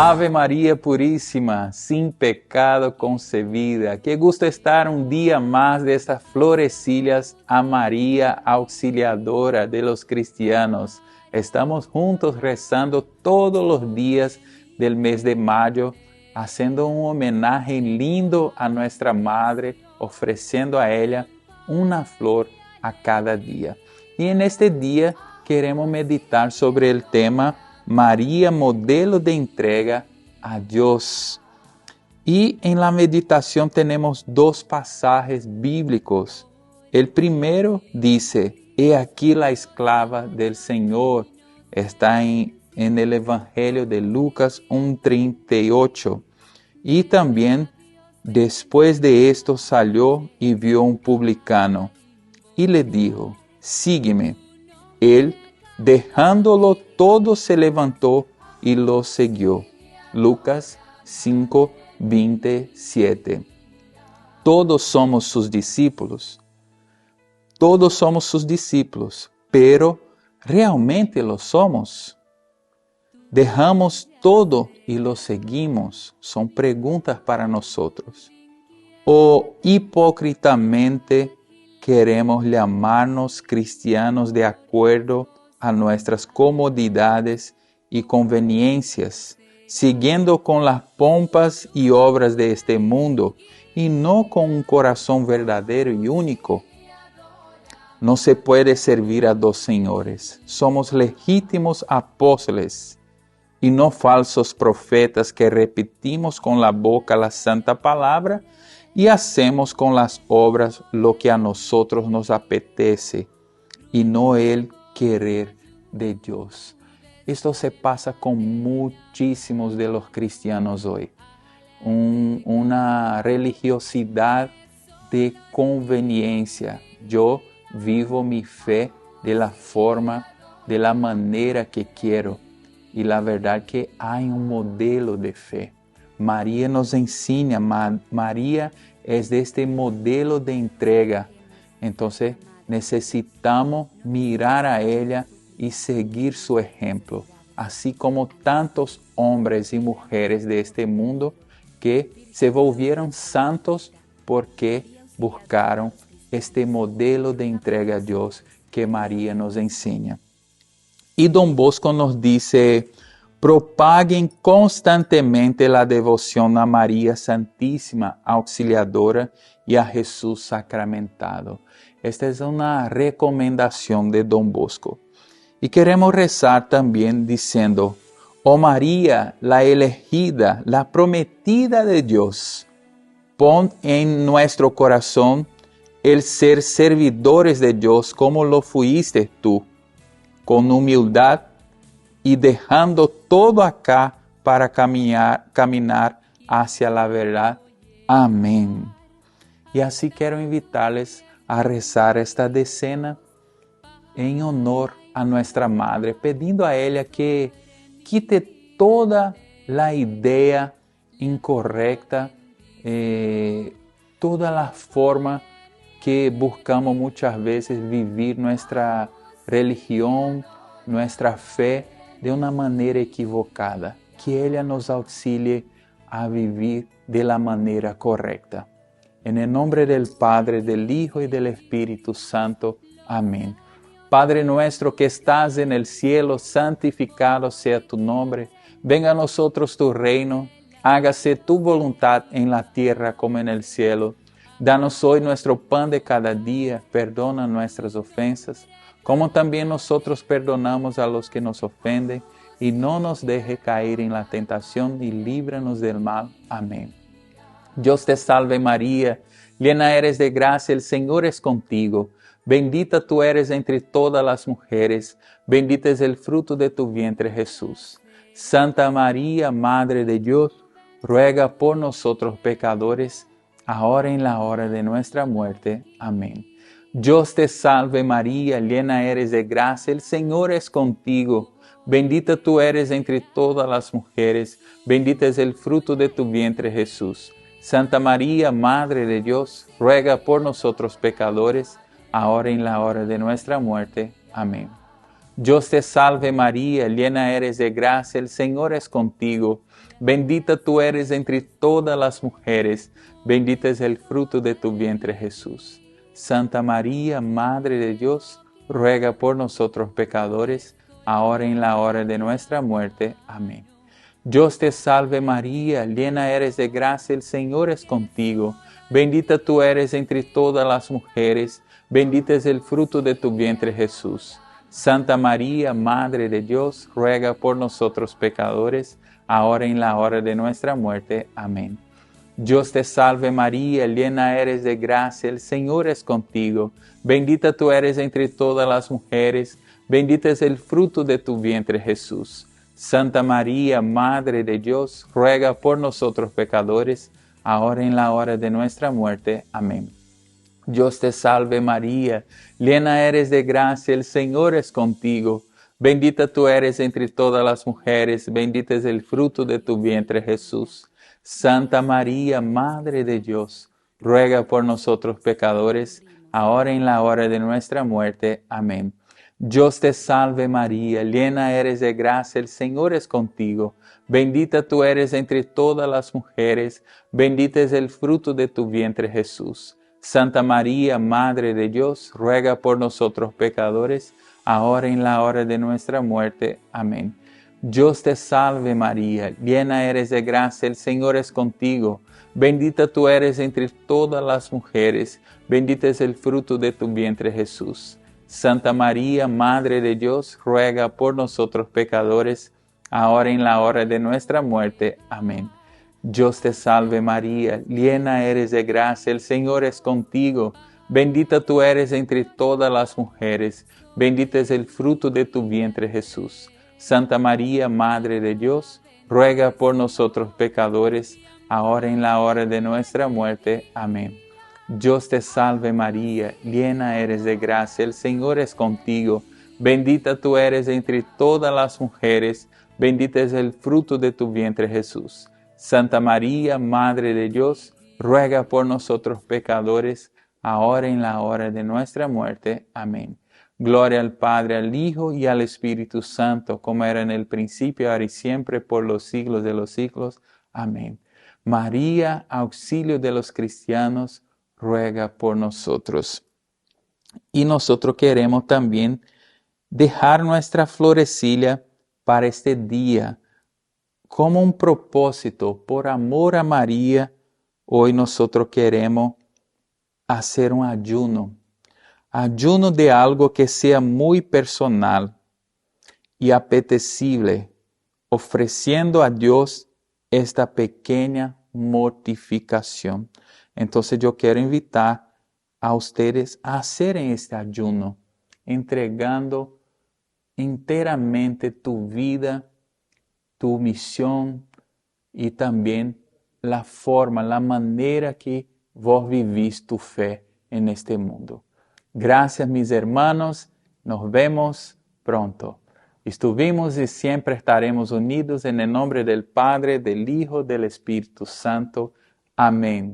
Ave María Purísima, sin pecado concebida. Qué gusto estar un día más de estas florecillas a María, auxiliadora de los cristianos. Estamos juntos rezando todos los días del mes de mayo, haciendo un homenaje lindo a nuestra Madre, ofreciendo a ella una flor a cada día. Y en este día queremos meditar sobre el tema María, modelo de entrega a Dios. Y en la meditación tenemos dos pasajes bíblicos. El primero dice, he aquí la esclava del Señor. Está en el Evangelio de Lucas 1:38. Y también, después de esto salió y vio un publicano. Y le dijo, sígueme. Él, dejándolo todo, se levantó y lo siguió. Lucas 5:27. Todos somos sus discípulos. Todos somos sus discípulos, pero ¿realmente lo somos? ¿Dejamos todo y lo seguimos? Son preguntas para nosotros. ¿O hipócritamente queremos llamarnos cristianos de acuerdo a nuestras comodidades y conveniencias, siguiendo con las pompas y obras de este mundo y no con un corazón verdadero y único? No se puede servir a dos señores. Somos legítimos apóstoles y no falsos profetas que repetimos con la boca la santa palabra y hacemos con las obras lo que a nosotros nos apetece y no el querer de Dios. Esto se pasa con muchísimos de los cristianos hoy. Una religiosidad de conveniencia. Yo vivo mi fe de la forma, de la manera que quiero. Y la verdad que hay un modelo de fe. María nos enseña, María es de este modelo de entrega. Entonces necesitamos mirar a ella y seguir su ejemplo, así como tantos hombres y mujeres de este mundo que se volvieron santos porque buscaron este modelo de entrega a Dios que María nos enseña. Y Don Bosco nos dice, propaguen constantemente la devoción a María Santísima, Auxiliadora, y a Jesús sacramentado. Esta es una recomendación de Don Bosco. Y queremos rezar también diciendo, oh María, la elegida, la prometida de Dios, pon en nuestro corazón el ser servidores de Dios como lo fuiste tú, con humildad y dejando todo acá para caminar hacia la verdad. Amén. Y así quiero invitarles a rezar esta decena en honor a nuestra Madre, pidiendo a ella que quite toda la idea incorrecta, toda la forma que buscamos muchas veces vivir nuestra religión, nuestra fe de una manera equivocada. Que ella nos auxilie a vivir de la manera correcta. En el nombre del Padre, del Hijo y del Espíritu Santo. Amén. Padre nuestro que estás en el cielo, santificado sea tu nombre. Venga a nosotros tu reino. Hágase tu voluntad en la tierra como en el cielo. Danos hoy nuestro pan de cada día. Perdona nuestras ofensas, como también nosotros perdonamos a los que nos ofenden. Y no nos deje caer en la tentación y líbranos del mal. Amén. Dios te salve María, llena eres de gracia, el Señor es contigo. Bendita tú eres entre todas las mujeres, bendito es el fruto de tu vientre Jesús. Santa María, Madre de Dios, ruega por nosotros pecadores, ahora y en la hora de nuestra muerte. Amén. Dios te salve María, llena eres de gracia, el Señor es contigo. Bendita tú eres entre todas las mujeres, bendito es el fruto de tu vientre Jesús. Santa María, Madre de Dios, ruega por nosotros pecadores, ahora y en la hora de nuestra muerte. Amén. Dios te salve María, llena eres de gracia, el Señor es contigo. Bendita tú eres entre todas las mujeres, bendito es el fruto de tu vientre Jesús. Santa María, Madre de Dios, ruega por nosotros pecadores, ahora y en la hora de nuestra muerte. Amén. Dios te salve María, llena eres de gracia, el Señor es contigo. Bendita tú eres entre todas las mujeres, bendito es el fruto de tu vientre Jesús. Santa María, Madre de Dios, ruega por nosotros pecadores, ahora y en la hora de nuestra muerte. Amén. Dios te salve María, llena eres de gracia, el Señor es contigo. Bendita tú eres entre todas las mujeres, bendito es el fruto de tu vientre Jesús. Santa María, Madre de Dios, ruega por nosotros pecadores, ahora y en la hora de nuestra muerte. Amén. Dios te salve María, llena eres de gracia, el Señor es contigo. Bendita tú eres entre todas las mujeres, bendito es el fruto de tu vientre Jesús. Santa María, Madre de Dios, ruega por nosotros pecadores, ahora y en la hora de nuestra muerte. Amén. Dios te salve María, llena eres de gracia, el Señor es contigo. Bendita tú eres entre todas las mujeres, bendito es el fruto de tu vientre Jesús. Santa María, Madre de Dios, ruega por nosotros pecadores, ahora y en la hora de nuestra muerte. Amén. Dios te salve María, llena eres de gracia, el Señor es contigo. Bendita tú eres entre todas las mujeres, bendito es el fruto de tu vientre Jesús. Santa María, Madre de Dios, ruega por nosotros pecadores, ahora y en la hora de nuestra muerte. Amén. Dios te salve María, llena eres de gracia, el Señor es contigo. Bendita tú eres entre todas las mujeres, bendito es el fruto de tu vientre Jesús. Santa María, Madre de Dios, ruega por nosotros pecadores, ahora y en la hora de nuestra muerte. Amén. Dios te salve María, llena eres de gracia, el Señor es contigo. Bendita tú eres entre todas las mujeres, bendito es el fruto de tu vientre Jesús. Santa María, Madre de Dios, ruega por nosotros pecadores, ahora y en la hora de nuestra muerte. Amén. Gloria al Padre, al Hijo y al Espíritu Santo, como era en el principio, ahora y siempre, por los siglos de los siglos. Amén. María, auxilio de los cristianos, ruega por nosotros. Y nosotros queremos también dejar nuestra florecilla para este día, como un propósito, por amor a María. Hoy nosotros queremos hacer un ayuno de algo que sea muy personal y apetecible, ofreciendo a Dios esta pequeña mortificación. Entonces yo quiero invitar a ustedes a hacer este ayuno, entregando enteramente tu vida, tu misión y también la forma, la manera que vos vivís tu fe en este mundo. Gracias mis hermanos, nos vemos pronto. Estuvimos y siempre estaremos unidos en el nombre del Padre, del Hijo, del Espíritu Santo. Amén.